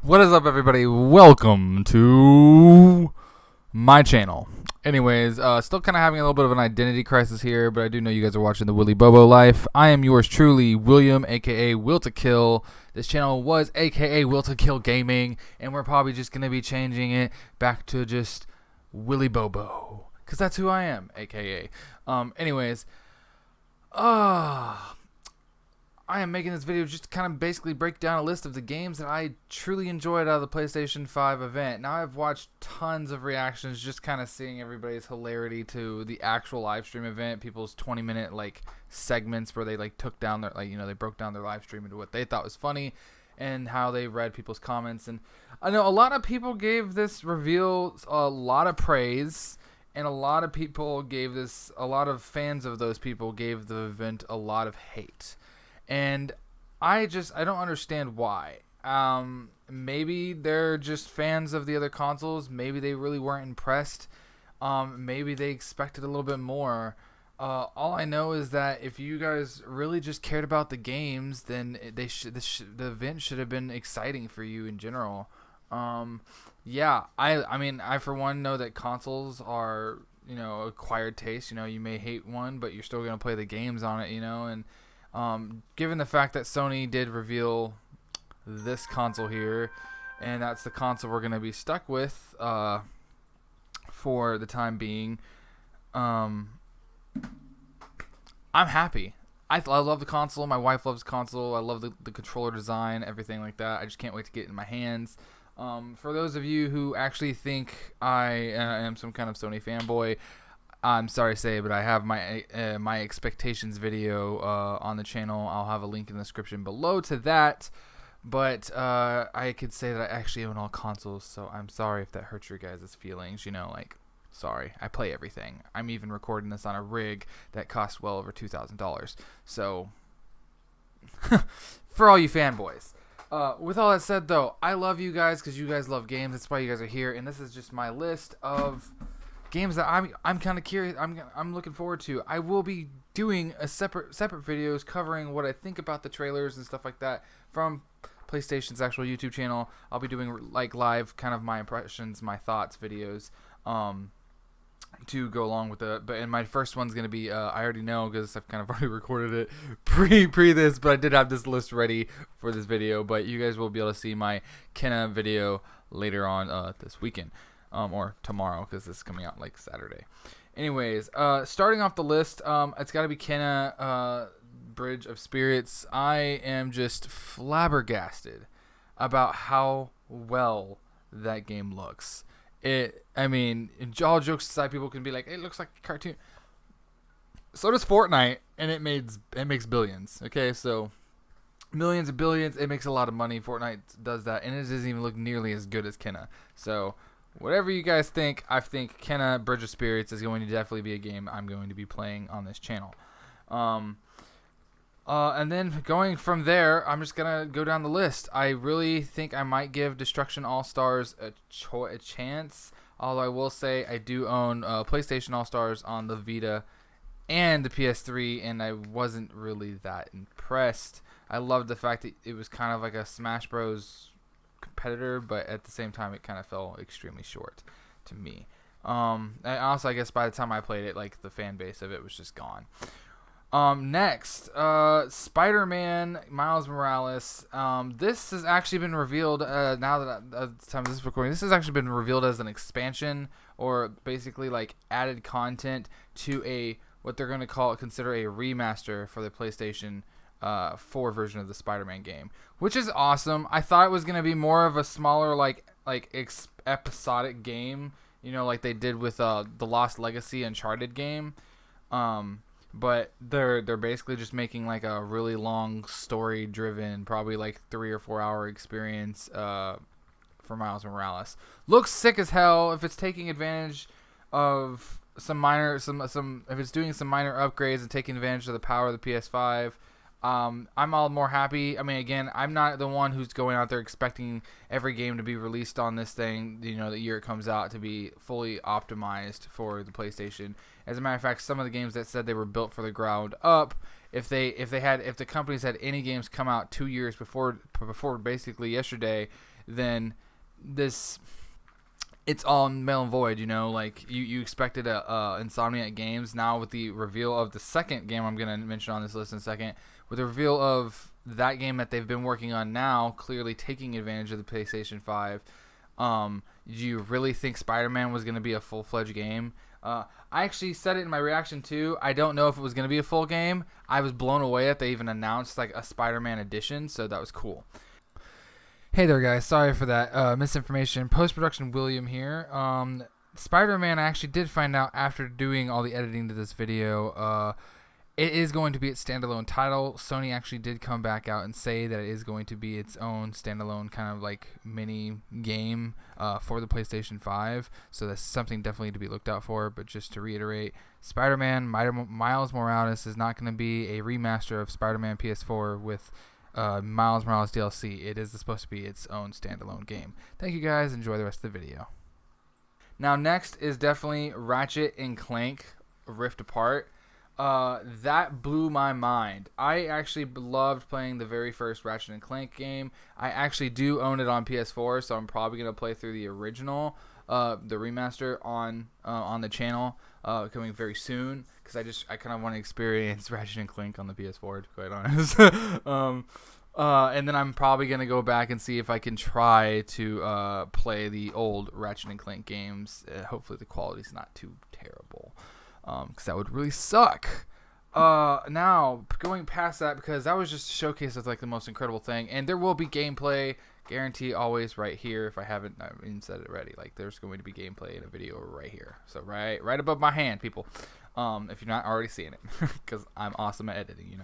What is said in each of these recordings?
What is up, everybody? Welcome to my channel. Anyways, still kind of having a little bit of an identity crisis here, but I do know you guys are watching the Willy Bobo Life. I am yours truly, William, aka Will to Kill. This channel was aka Will to Kill Gaming, and we're probably just gonna be changing it back to just Willy Bobo, cause that's who I am, aka. Anyways, I am making this video just to kind of basically break down a list of the games that I truly enjoyed out of the PlayStation 5 event. Now, I've watched tons of reactions, just kind of seeing everybody's hilarity to the actual live stream event, people's 20-minute like segments where they like took down their they broke down their live stream into what they thought was funny and how they read people's comments. And I know a lot of people gave this reveal a lot of praise, and a lot of fans of those people gave the event a lot of hate. And I don't understand why. Maybe they're just fans of the other consoles. Maybe they really weren't impressed. Maybe they expected a little bit more. All I know is that if you guys really just cared about the games, then the event should have been exciting for you in general. Yeah, I for one know that consoles are, acquired taste. You may hate one, but you're still gonna play the games on it, and given the fact that Sony did reveal this console here, and that's the console we're going to be stuck with for the time being, I'm happy. I love the console. My wife loves the console. I love the controller design, everything like that. I just can't wait to get it in my hands. For those of you who actually think I am some kind of Sony fanboy, I'm sorry to say, but I have my expectations video on the channel. I'll have a link in the description below to that. But I could say that I actually own all consoles, so I'm sorry if that hurts your guys' feelings. Sorry, I play everything. I'm even recording this on a rig that costs well over $2,000. So, for all you fanboys. With all that said, though, I love you guys because you guys love games. That's why you guys are here, and this is just my list of games that I'm kind of curious. I'm looking forward to. I will be doing a separate videos covering what I think about the trailers and stuff like that from PlayStation's actual YouTube channel. I'll be doing like live kind of my impressions, my thoughts videos to go along with it. And my first one's gonna be I already know because I've kind of already recorded it pre this, but I did have this list ready for this video. But you guys will be able to see my Kenna video later on this weekend. Or tomorrow, because this is coming out like Saturday. Anyways, starting off the list, it's got to be Kenna Bridge of Spirits. I am just flabbergasted about how well that game looks. All jokes aside, people can be like, it looks like a cartoon. So does Fortnite, and it makes billions. Okay, so millions and billions. It makes a lot of money. Fortnite does that, and it doesn't even look nearly as good as Kenna. So whatever you guys think, I think Kenna Bridge of Spirits is going to definitely be a game I'm going to be playing on this channel. And then going from there, I'm just going to go down the list. I really think I might give Destruction All-Stars a chance, although I will say I do own PlayStation All-Stars on the Vita and the PS3, and I wasn't really that impressed. I loved the fact that it was kind of like a Smash Bros. Competitor, but at the same time it kind of fell extremely short to me. And also, I guess by the time I played it, like, the fan base of it was just gone. Next, Spider-Man Miles Morales. This has actually been revealed now that at the time of this recording, this has actually been revealed as an expansion, or basically like added content to what they're going to consider a remaster for the PlayStation 4 version of the Spider-Man game, which is awesome. I thought it was gonna be more of a smaller episodic game, like they did with the Lost Legacy Uncharted game. But they're basically just making like a really long story-driven, probably like 3 or 4 hour experience for Miles Morales. Looks sick as hell. If it's taking advantage of if it's doing some minor upgrades and taking advantage of the power of the PS5. I'm all more happy. I mean, again, I'm not the one who's going out there expecting every game to be released on this thing, the year it comes out, to be fully optimized for the PlayStation. As a matter of fact, some of the games that said they were built for the ground up, if the companies had any games come out 2 years before basically yesterday, then it's all null and void, like you expected a Insomniac Games. Now with the reveal of the second game I'm going to mention on this list in a second, with the reveal of that game that they've been working on now, clearly taking advantage of the PlayStation 5, do you really think Spider-Man was going to be a full-fledged game? I actually said it in my reaction too. I don't know if it was going to be a full game. I was blown away that they even announced like a Spider-Man edition, so that was cool. Hey there, guys. Sorry for that misinformation. Post-production William here. Spider-Man, I actually did find out after doing all the editing to this video, it is going to be its standalone title. Sony actually did come back out and say that it is going to be its own standalone kind of like mini game for the PlayStation 5. So that's something definitely to be looked out for. But just to reiterate, Spider-Man Miles Morales is not going to be a remaster of Spider-Man PS4 with Miles Morales DLC. It is supposed to be its own standalone game. Thank you guys. Enjoy the rest of the video. Now next is definitely Ratchet and Clank Rift Apart. That blew my mind. I actually loved playing the very first Ratchet and Clank game. I actually do own it on PS4, so I'm probably gonna play through the original, the remaster on the channel coming very soon, because I kind of want to experience Ratchet and Clank on the PS4, to be quite honest. And then I'm probably gonna go back and see if I can try to play the old Ratchet and Clank games. Hopefully the quality's not too terrible, because that would really suck. Now going past that, because that was just a showcase of like the most incredible thing, and there will be gameplay, guarantee, always right here. If I haven't even said it already, like there's going to be gameplay in a video right here, so right above my hand, people. If you're not already seeing it, because I'm awesome at editing,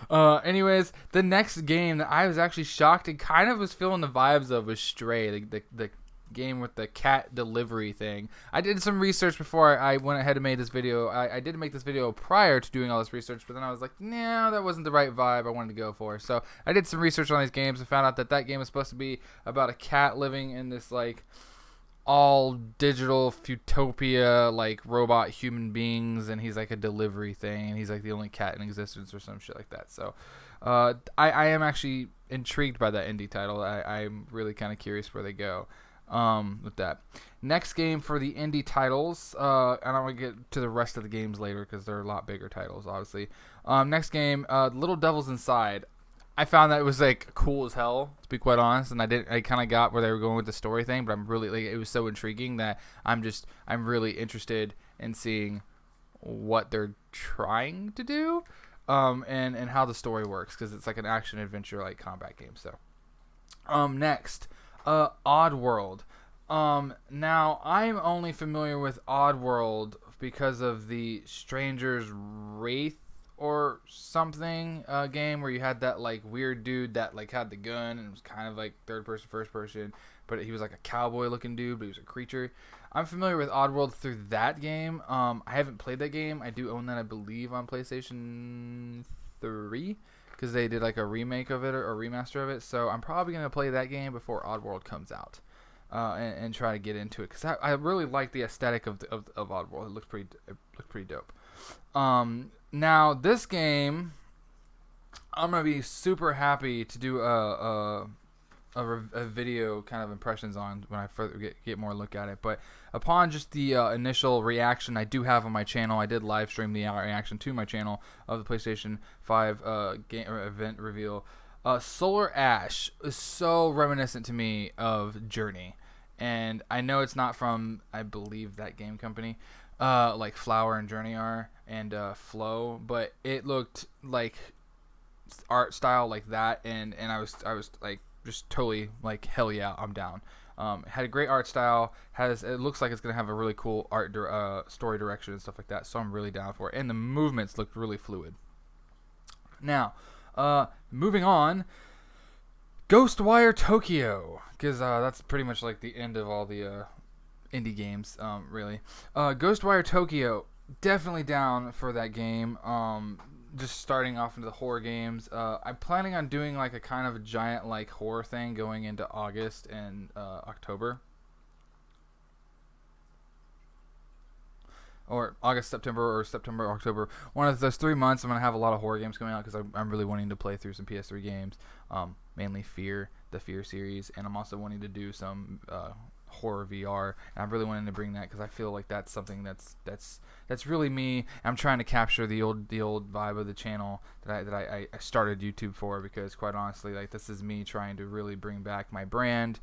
Anyways, the next game that I was actually shocked and kind of was feeling the vibes of was Stray, the game with the cat delivery thing. I did some research before I went ahead and made this video. I did make this video prior to doing all this research, but then I was like, no, that wasn't the right vibe I wanted to go for. So I did some research on these games and found out that game is supposed to be about a cat living in this like all digital utopia, like robot human beings, and he's like a delivery thing, and he's like the only cat in existence or some shit like that. So I am actually intrigued by that indie title. I'm really kind of curious where they go with that. Next game for the indie titles, and I'm going to get to the rest of the games later because they're a lot bigger titles, obviously. Next game, Little Devils Inside. I found that it was like cool as hell, to be quite honest, and I kind of got where they were going with the story thing, but I'm really like, it was so intriguing that I'm really interested in seeing what they're trying to do, and how the story works, because it's like an action adventure like combat game. So next, Oddworld. Now I'm only familiar with Oddworld because of the Stranger's Wraith or something game where you had that like weird dude that like had the gun and it was kind of like third person, first person, but he was like a cowboy looking dude, but he was a creature. I'm familiar with Oddworld through that game. I haven't played that game. I do own that, I believe, on PlayStation 3, because they did like a remake of it or a remaster of it. So I'm probably going to play that game before Oddworld comes out, and try to get into it, because I really like the aesthetic of Oddworld. It looked pretty dope. Now this game, I'm gonna be super happy to do a video kind of impressions on when I further get more look at it. But upon just the initial reaction I do have on my channel, I did live stream the reaction to my channel of the PlayStation 5 game or event reveal. Solar Ash is so reminiscent to me of Journey, and I know it's not from, I believe, that game company, like Flower and Journey are, and Flow, but it looked like art style like that, and I was like just totally like, hell yeah, I'm down. Had a great art style, it looks like it's gonna have a really cool story direction and stuff like that, so I'm really down for it, and the movements looked really fluid. Now moving on, Ghostwire Tokyo, because that's pretty much like the end of all the indie games, really. Ghostwire Tokyo, definitely down for that game. just starting off into the horror games. I'm planning on doing like a kind of a giant like horror thing going into August and October. Or August, September, or September, October. One of those 3 months, I'm going to have a lot of horror games coming out because I'm really wanting to play through some PS3 games. Mainly Fear, the Fear series. And I'm also wanting to do some horror VR. And I'm really wanting to bring that because I feel like that's something that's really me. I'm trying to capture the old vibe of the channel that I started YouTube for, because quite honestly, like, this is me trying to really bring back my brand.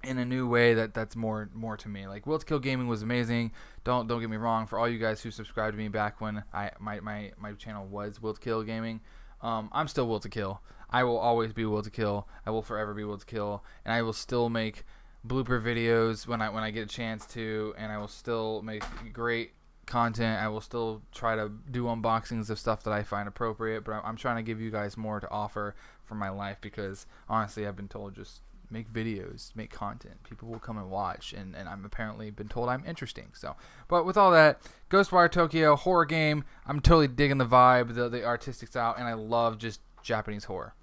In a new way that's more to me. Like, Will to Kill Gaming was amazing. Don't get me wrong. For all you guys who subscribed to me back when my channel was Will to Kill Gaming, I'm still Will to Kill. I will always be Will to Kill. I will forever be Will to Kill, and I will still make blooper videos when I get a chance to, and I will still make great content. I will still try to do unboxings of stuff that I find appropriate, but I'm trying to give you guys more to offer from my life, because honestly, I've been told just make videos, make content. People will come and watch, and I'm apparently been told I'm interesting. So, but with all that, Ghostwire Tokyo, horror game, I'm totally digging the vibe, the artistic style, and I love just Japanese horror.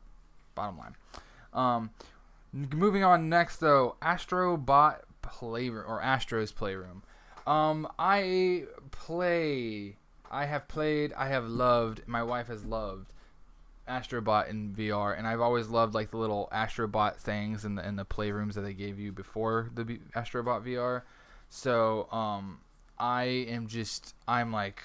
Bottom line. Moving on next though, Astrobot Playroom, or Astro's Playroom. I have played, I have loved, my wife has loved Astrobot in VR, and I've always loved like the little Astrobot things and the playrooms that they gave you before the Astrobot VR. So I'm like,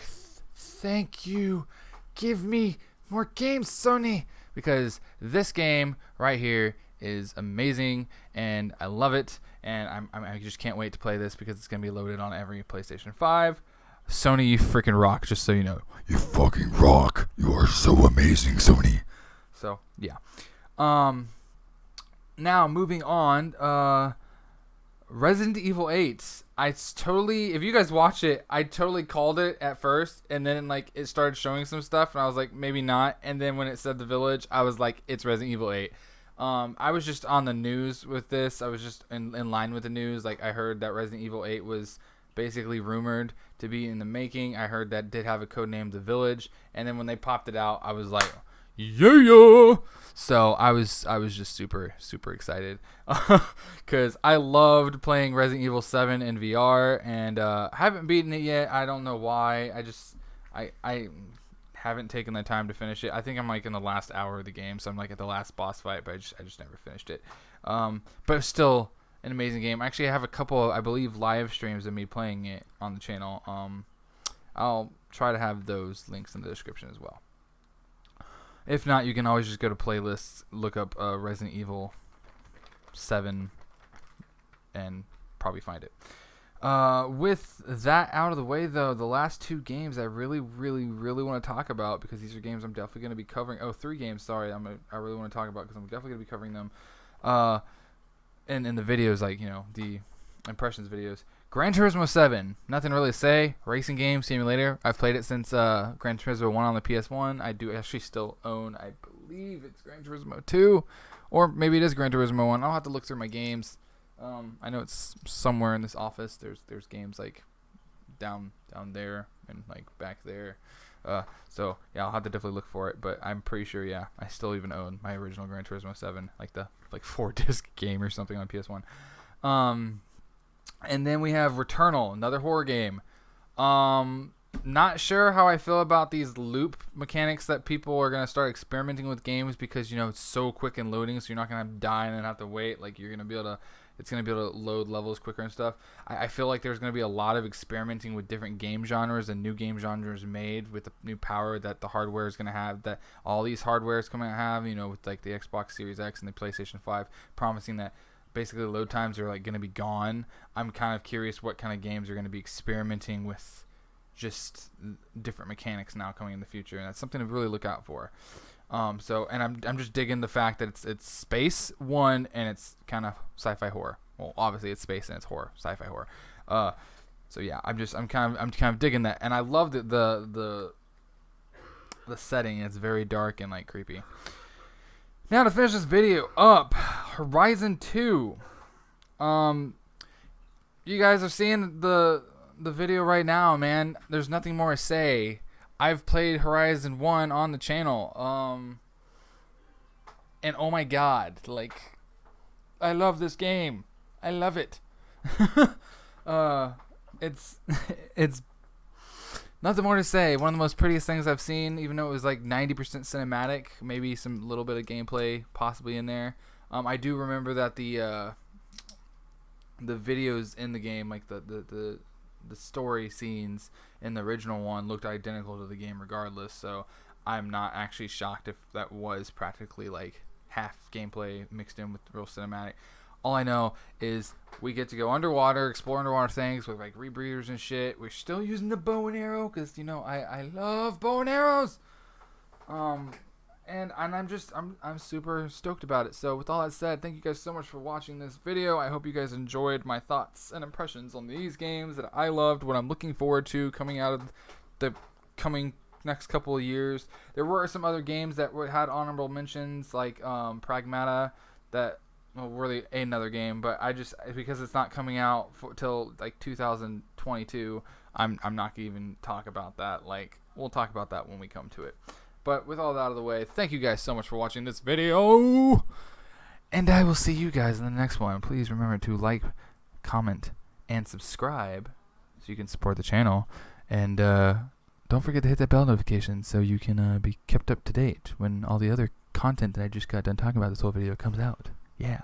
thank you, give me more games, Sony, because this game right here is amazing and I love it, and I just can't wait to play this because it's gonna be loaded on every PlayStation 5. Sony, you freaking rock, just so you know. You fucking rock. You are so amazing, Sony. So, yeah. Now, moving on. Resident Evil 8. If you guys watch it, I totally called it at first, and then, like, it started showing some stuff, and I was like, maybe not. And then when it said The Village, I was like, it's Resident Evil 8. I was just on the news with this. I was just in line with the news. Like, I heard that Resident Evil 8 was basically rumored to be in the making. I heard that did have a code name, The Village, and then when they popped it out, I was like, yeah. So I was just super excited because I loved playing Resident Evil 7 in VR, and haven't beaten it yet. I don't know why. I haven't taken the time to finish it. I think I'm like in the last hour of the game, so I'm like at the last boss fight, but I just never finished it. But still an amazing game. Actually, I have a couple of, I believe, live streams of me playing it on the channel. I'll try to have those links in the description as well. If not, you can always just go to playlists, look up Resident Evil 7, and probably find it. With that out of the way, though, the last two games I really want to talk about, because these are games I'm definitely going to be covering. Oh, 3 games, sorry, I really want to talk about, because I'm definitely going to be covering them. And in the videos, like, you know, the impressions videos. Gran Turismo 7, nothing really to say. Racing game, simulator. I've played it since Gran Turismo 1 on the PS1. I do actually still own, I believe it's Gran Turismo 2, or maybe it is Gran Turismo 1. I'll have to look through my games. I know it's somewhere in this office. There's games like down there and like back there. So yeah, I'll have to definitely look for it. But I'm pretty sure, yeah, I still even own my original Gran Turismo 7, like the 4-disc game or something on PS1. And then we have Returnal, another horror game. Not sure how I feel about these loop mechanics that people are gonna start experimenting with games, because, you know, it's so quick and loading, so you're not gonna die and then have to wait. Like, you're gonna be able to. It's going to be able to load levels quicker and stuff. I feel like there's going to be a lot of experimenting with different game genres and new game genres made with the new power that the hardware is going to have, that all these hardwares coming to have, you know, with like the Xbox Series X and the PlayStation 5, promising that basically load times are like going to be gone. I'm kind of curious what kind of games are going to be experimenting with just different mechanics now coming in the future, and that's something to really look out for. And I'm just digging the fact that it's space one, and it's kind of sci-fi horror. Well, obviously it's space and it's horror, sci-fi horror. So yeah, I'm kind of digging that, and I love the setting. It's very dark and like creepy. Now to finish this video up, Horizon 2. You guys are seeing the video right now, man. There's nothing more to say. I've played Horizon 1 on the channel. And oh my god, like, I love this game. I love it. It's it's nothing more to say. One of the most prettiest things I've seen, even though it was like 90% cinematic, maybe some little bit of gameplay possibly in there. I do remember that the videos in the game, like the story scenes in the original one, looked identical to the game regardless. So I'm not actually shocked if that was practically like half gameplay mixed in with real cinematic. All I know is we get to go underwater, explore underwater things with like rebreathers and shit. We're still using the bow and arrow because, you know, I love bow and arrows. And I'm super stoked about it. So with all that said, thank you guys so much for watching this video. I hope you guys enjoyed my thoughts and impressions on these games that I loved, what I'm looking forward to coming out of the coming next couple of years. There were some other games that had honorable mentions, like Pragmata, that, well, really another game, but I just, because it's not coming out till like 2022, I'm not gonna even talk about that. Like, we'll talk about that when we come to it. But with all that out of the way, thank you guys so much for watching this video, and I will see you guys in the next one. Please remember to like, comment, and subscribe so you can support the channel, and don't forget to hit that bell notification so you can be kept up to date when all the other content that I just got done talking about this whole video comes out. Yeah.